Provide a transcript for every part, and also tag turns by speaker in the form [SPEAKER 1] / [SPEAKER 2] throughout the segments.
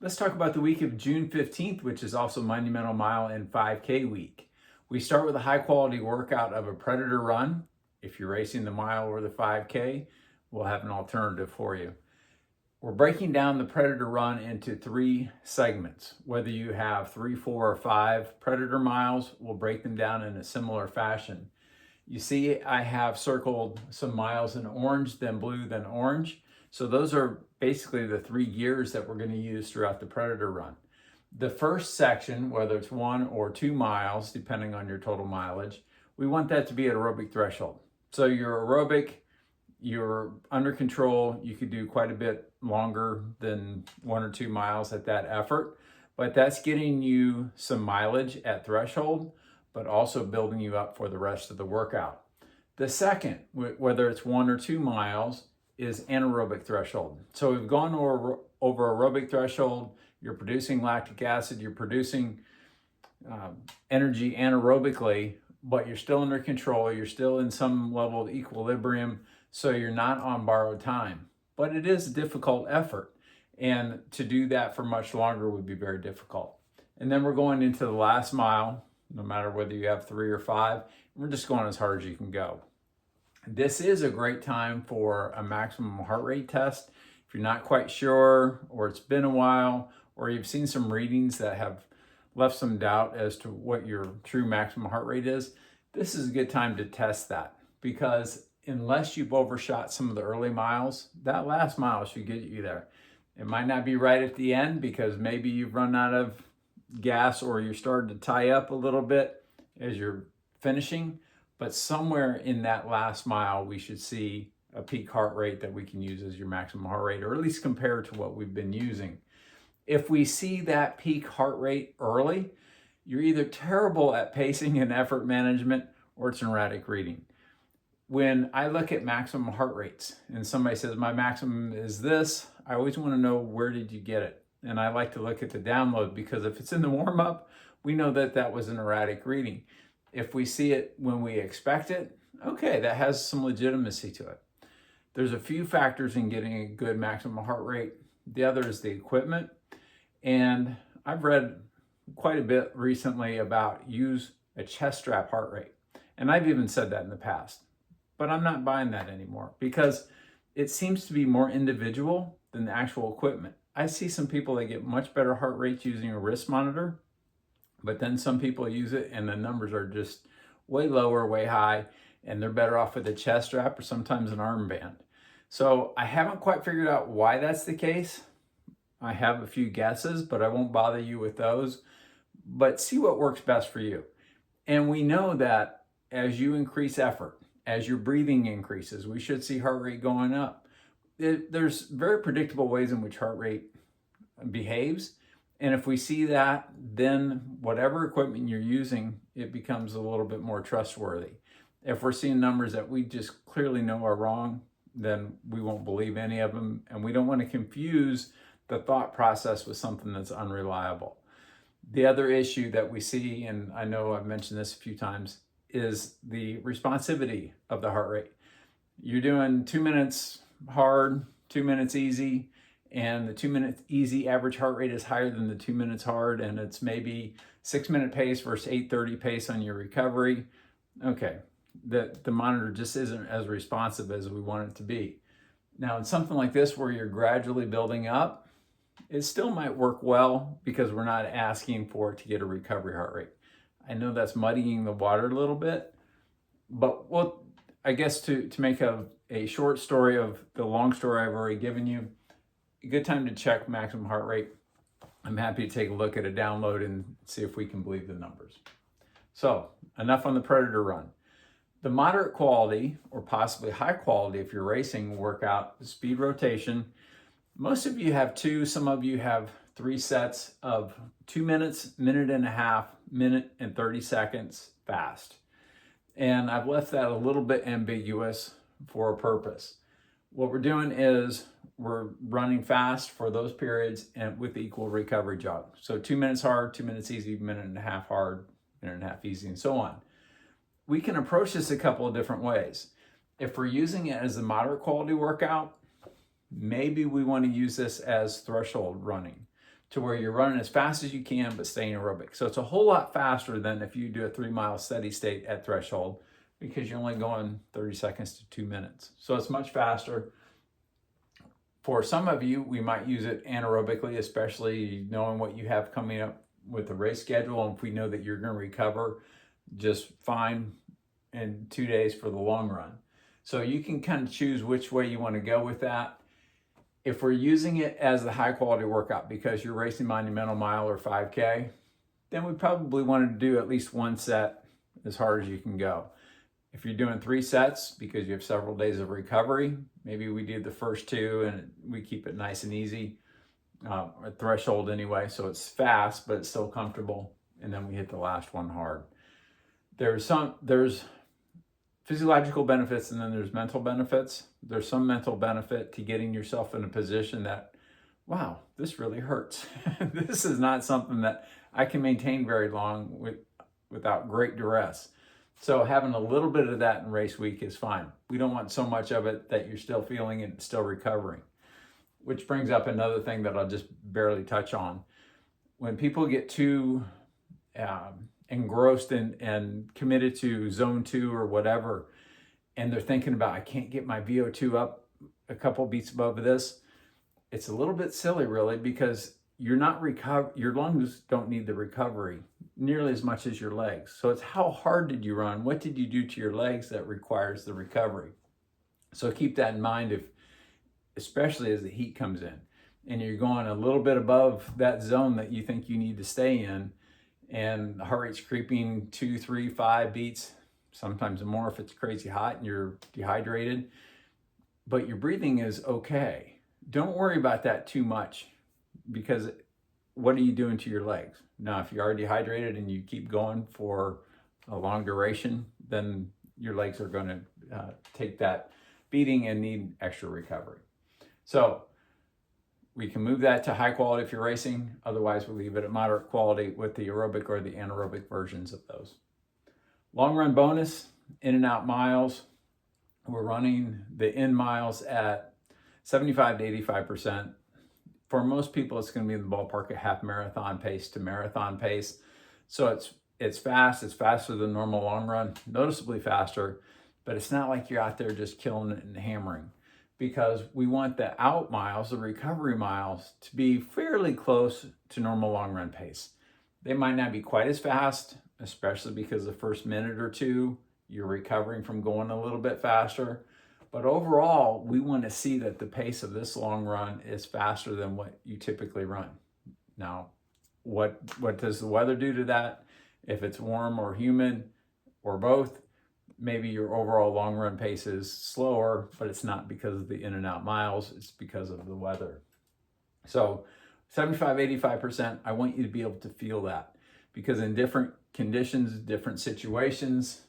[SPEAKER 1] Let's talk about the week of June 15th, which is also Monumental Mile and 5K week. We start with a high quality workout of a predator run. If you're racing the mile or the 5K, we'll have an alternative for you. We're breaking down the predator run into 3 segments. Whether you have 3, 4, or 5 predator miles, we'll break them down in a similar fashion. You see, I have circled some miles in orange, then blue, then orange. So those are basically the 3 gears that we're going to use throughout the predator run. The first section, whether it's 1 or 2 miles, depending on your total mileage, we want that to be at aerobic threshold. So you're aerobic, you're under control, you could do quite a bit longer than 1 or 2 miles at that effort, but that's getting you some mileage at threshold, but also building you up for the rest of the workout. The second, whether it's 1 or 2 miles, is anaerobic threshold. So we've gone over aerobic threshold, you're producing lactic acid, you're producing energy anaerobically, but you're still under control, you're still in some level of equilibrium, so you're not on borrowed time. But it is a difficult effort, and to do that for much longer would be very difficult. And then we're going into the last mile, no matter whether you have 3 or 5, we're just going as hard as you can go. This is a great time for a maximum heart rate test. If you're not quite sure, or it's been a while, or you've seen some readings that have left some doubt as to what your true maximum heart rate is, this is a good time to test that, because unless you've overshot some of the early miles, that last mile should get you there. It might not be right at the end because maybe you've run out of gas or you're starting to tie up a little bit as you're finishing, but somewhere in that last mile, we should see a peak heart rate that we can use as your maximum heart rate, or at least compare to what we've been using. If we see that peak heart rate early, you're either terrible at pacing and effort management, or it's an erratic reading. When I look at maximum heart rates and somebody says my maximum is this, I always want to know, where did you get it? And I like to look at the download, because if it's in the warm-up, we know that that was an erratic reading. If we see it when we expect it, okay, that has some legitimacy to it. There's a few factors in getting a good maximum heart rate. The other is the equipment. And I've read quite a bit recently about use a chest strap heart rate. And I've even said that in the past, but I'm not buying that anymore, because it seems to be more individual than the actual equipment. I see some people that get much better heart rates using a wrist monitor, but then some people use it and the numbers are just way lower, way high, and they're better off with a chest strap or sometimes an armband. So I haven't quite figured out why that's the case. I have a few guesses, but I won't bother you with those. But see what works best for you. And we know that as you increase effort, as your breathing increases, we should see heart rate going up. There's very predictable ways in which heart rate behaves. And if we see that, then whatever equipment you're using, it becomes a little bit more trustworthy. If we're seeing numbers that we just clearly know are wrong, then we won't believe any of them. And we don't want to confuse the thought process with something that's unreliable. The other issue that we see, and I know I've mentioned this a few times, is the responsivity of the heart rate. You're doing 2 minutes hard, 2 minutes easy, and the 2 minutes easy average heart rate is higher than the 2 minutes hard, and it's maybe 6-minute pace versus 8:30 pace on your recovery. Okay, the monitor just isn't as responsive as we want it to be. Now, in something like this where you're gradually building up, it still might work well, because we're not asking for it to get a recovery heart rate. I know that's muddying the water a little bit, but well, I guess to make a short story of the long story I've already given you, a good time to check maximum heart rate. I'm happy to take a look at a download and see if we can believe the numbers. So enough on the predator run. The moderate quality, or possibly high quality if you're racing, workout, the speed rotation. Most of you have 2, some of you have 3 sets of 2 minutes, minute and a half, minute and 30 seconds fast. And I've left that a little bit ambiguous for a purpose. What we're doing is we're running fast for those periods and with equal recovery jog. So 2 minutes hard, 2 minutes easy, minute and a half hard, minute and a half easy, and so on. We can approach this a couple of different ways. If we're using it as a moderate quality workout, maybe we want to use this as threshold running to where you're running as fast as you can, but staying aerobic. So it's a whole lot faster than if you do a 3-mile steady state at threshold, because you're only going 30 seconds to 2 minutes. So it's much faster. For some of you, we might use it anaerobically, especially knowing what you have coming up with the race schedule. And if we know that you're going to recover just fine in 2 days for the long run. So you can kind of choose which way you want to go with that. If we're using it as a high quality workout because you're racing Monumental Mile or 5K, then we probably want to do at least one set as hard as you can go. If you're doing 3 sets because you have several days of recovery, maybe we do the first 2 and we keep it nice and easy, at threshold anyway, so it's fast, but it's still comfortable. And then we hit the last one hard. There's physiological benefits and then there's mental benefits. There's some mental benefit to getting yourself in a position that, wow, this really hurts. This is not something that I can maintain very long without great duress. So having a little bit of that in race week is fine. We don't want so much of it that you're still feeling it and still recovering. Which brings up another thing that I'll just barely touch on. When people get too engrossed and committed to zone 2 or whatever, and they're thinking about, I can't get my VO2 up a couple beats above this, it's a little bit silly really, because your lungs don't need the recovery nearly as much as your legs. So it's how hard did you run? What did you do to your legs that requires the recovery? So keep that in mind, especially as the heat comes in and you're going a little bit above that zone that you think you need to stay in, and the heart rate's creeping 2, 3, 5 beats, sometimes more if it's crazy hot and you're dehydrated, but your breathing is okay. Don't worry about that too much, because what are you doing to your legs? Now, if you are dehydrated and you keep going for a long duration, then your legs are going to take that beating and need extra recovery. So we can move that to high quality if you're racing. Otherwise, we leave it at moderate quality with the aerobic or the anaerobic versions of those. Long run bonus, in and out miles. We're running the in miles at 75 to 85%. For most people, it's going to be in the ballpark of half marathon pace to marathon pace. So it's fast. It's faster than normal long run, noticeably faster, but it's not like you're out there just killing it and hammering, because we want the out miles, the recovery miles, to be fairly close to normal long run pace. They might not be quite as fast, especially because the first minute or two, you're recovering from going a little bit faster. But overall, we want to see that the pace of this long run is faster than what you typically run. Now, what does the weather do to that? If it's warm or humid or both, maybe your overall long run pace is slower, but it's not because of the in and out miles, it's because of the weather. So 75, 85%, I want you to be able to feel that, because in different conditions, different situations,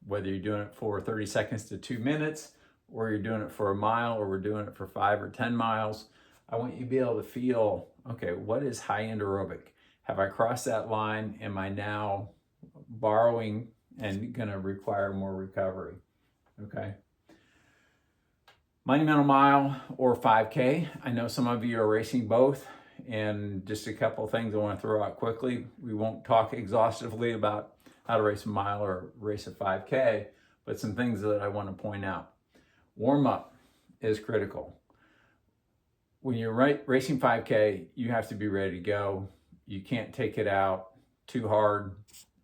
[SPEAKER 1] whether you're doing it for 30 seconds to 2 minutes, or you're doing it for a mile, or we're doing it for 5 or 10 miles, I want you to be able to feel, okay, what is high-end aerobic? Have I crossed that line? Am I now borrowing and going to require more recovery? Okay. Monumental Mile or 5K. I know some of you are racing both, and just a couple of things I want to throw out quickly. We won't talk exhaustively about how to race a mile or race a 5K, but some things that I want to point out. Warm up is critical. When you're racing 5K, you have to be ready to go. You can't take it out too hard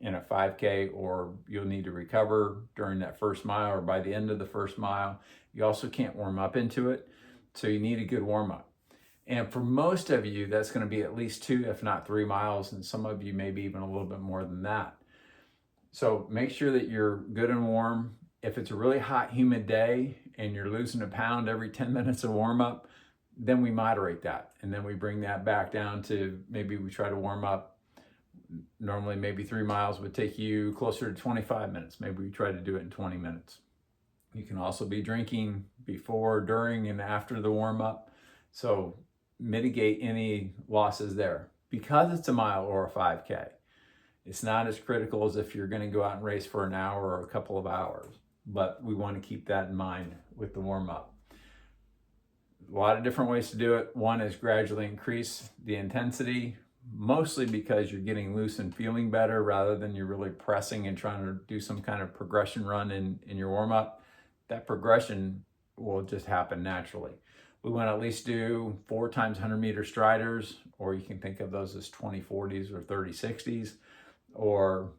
[SPEAKER 1] in a 5K, or you'll need to recover during that first mile or by the end of the first mile. You also can't warm up into it, so you need a good warm up. And for most of you, that's going to be at least 2, if not 3 miles, and some of you maybe even a little bit more than that. So make sure that you're good and warm. If it's a really hot, humid day and you're losing a pound every 10 minutes of warm up, then we moderate that. And then we bring that back down to, maybe we try to warm up. Normally maybe 3 miles would take you closer to 25 minutes. Maybe we try to do it in 20 minutes. You can also be drinking before, during, and after the warm up. So mitigate any losses there. Because it's a mile or a 5K, it's not as critical as if you're going to go out and race for an hour or a couple of hours. But we want to keep that in mind with the warm up. A lot of different ways to do it. One is gradually increase the intensity, mostly because you're getting loose and feeling better rather than you're really pressing and trying to do some kind of progression run in your warm-up. That progression will just happen naturally. We want to at least do 4 times 100-meter striders, or you can think of those as 20-40s or 30-60s, or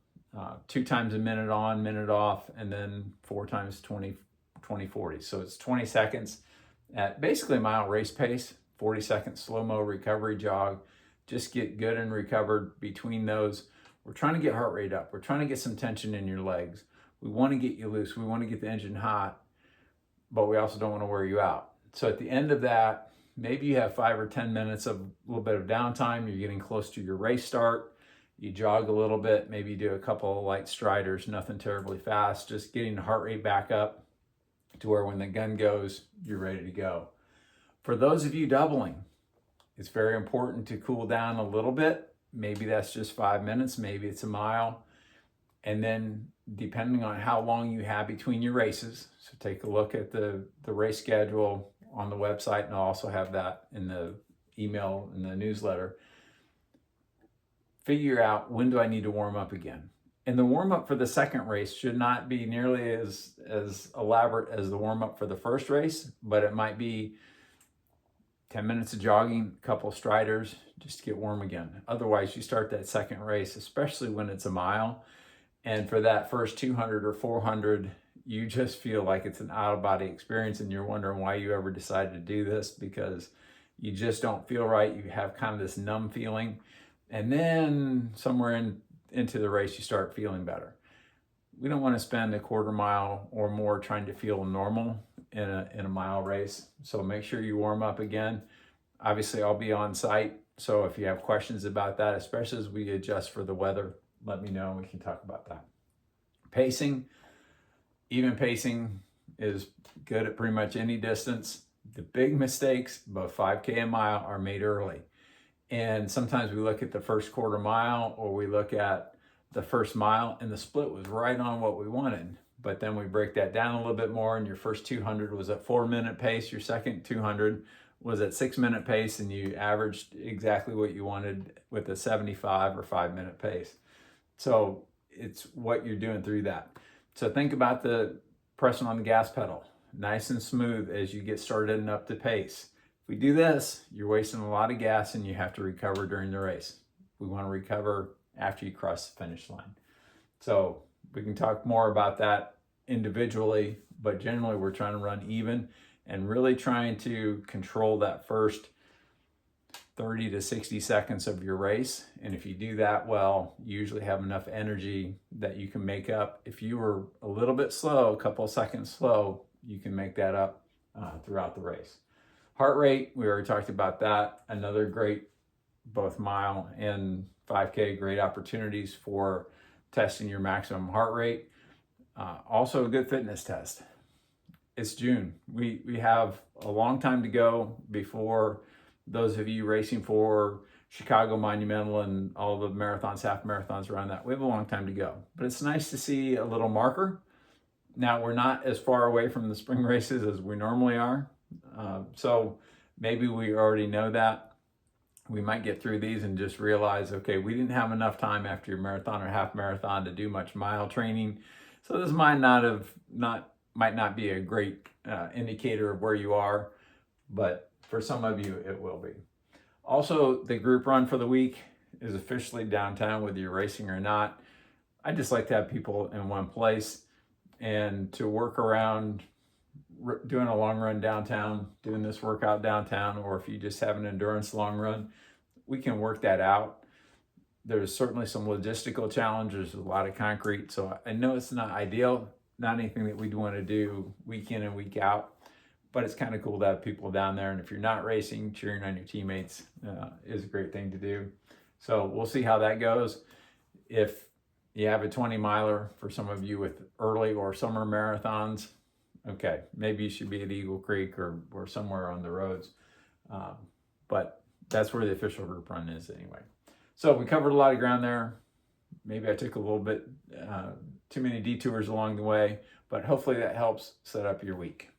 [SPEAKER 1] 2 times a minute on, minute off, and then 4 times 20-40. So it's 20 seconds at basically a mile race pace, 40 seconds slow-mo recovery jog. Just get good and recovered between those. We're trying to get heart rate up. We're trying to get some tension in your legs. We want to get you loose. We want to get the engine hot, but we also don't want to wear you out. So at the end of that, maybe you have 5 or 10 minutes of a little bit of downtime. You're getting close to your race start. You jog a little bit. Maybe you do a couple of light striders, nothing terribly fast, just getting the heart rate back up to where when the gun goes, you're ready to go. For those of you doubling, it's very important to cool down a little bit. Maybe that's just 5 minutes, maybe it's a mile. And then depending on how long you have between your races, so take a look at the race schedule on the website, and I'll also have that in the email and the newsletter. Figure out, when do I need to warm up again? And the warm up for the second race should not be nearly as elaborate as the warm up for the first race, but it might be 10 minutes of jogging, a couple of striders, just to get warm again. Otherwise, you start that second race, especially when it's a mile, and for that first 200 or 400, you just feel like it's an out-of-body experience, and you're wondering why you ever decided to do this, because you just don't feel right. You have kind of this numb feeling, and then somewhere into the race, you start feeling better. We don't want to spend a quarter mile or more trying to feel normal in a mile race. So make sure you warm up again. Obviously, I'll be on site. So if you have questions about that, especially as we adjust for the weather, let me know and we can talk about that. Pacing, even pacing is good at pretty much any distance. The big mistakes, both 5K and mile, are made early. And sometimes we look at the first quarter mile, or we look at the first mile, and the split was right on what we wanted. But then we break that down a little bit more, and your first 200 was at 4-minute pace, your second 200 was at 6-minute pace, and you averaged exactly what you wanted with a 75 or 5-minute pace. So it's what you're doing through that. So think about the pressing on the gas pedal, nice and smooth as you get started and up to pace. If we do this, you're wasting a lot of gas and you have to recover during the race. We want to recover after you cross the finish line. So we can talk more about that individually, but generally we're trying to run even and really trying to control that first 30 to 60 seconds of your race. And if you do that well, you usually have enough energy that you can make up. If you were a little bit slow, a couple of seconds slow, you can make that up throughout the race. Heart rate, we already talked about that. Another great, both mile and 5K, great opportunities for testing your maximum heart rate. Also a good fitness test. It's June. We have a long time to go before those of you racing for Chicago Monumental and all the marathons, half marathons around that. We have a long time to go, but it's nice to see a little marker. Now, we're not as far away from the spring races as we normally are. So maybe we already know that. We might get through these and just realize, okay, we didn't have enough time after your marathon or half marathon to do much mile training. So this might not be a great indicator of where you are, but for some of you, it will be. Also, the group run for the week is officially downtown, whether you're racing or not. I just like to have people in one place and to work around doing a long run downtown, doing this workout downtown, or if you just have an endurance long run, we can work that out. There's certainly some logistical challenges, a lot of concrete, so I know it's not ideal, not anything that we'd want to do week in and week out, but it's kind of cool to have people down there. And if you're not racing, cheering on your teammates is a great thing to do. So we'll see how that goes. If you have a 20 miler for some of you with early or summer marathons, okay, maybe you should be at Eagle Creek or somewhere on the roads. But that's where the official group run is anyway. So we covered a lot of ground there. Maybe I took a little bit too many detours along the way, but hopefully that helps set up your week.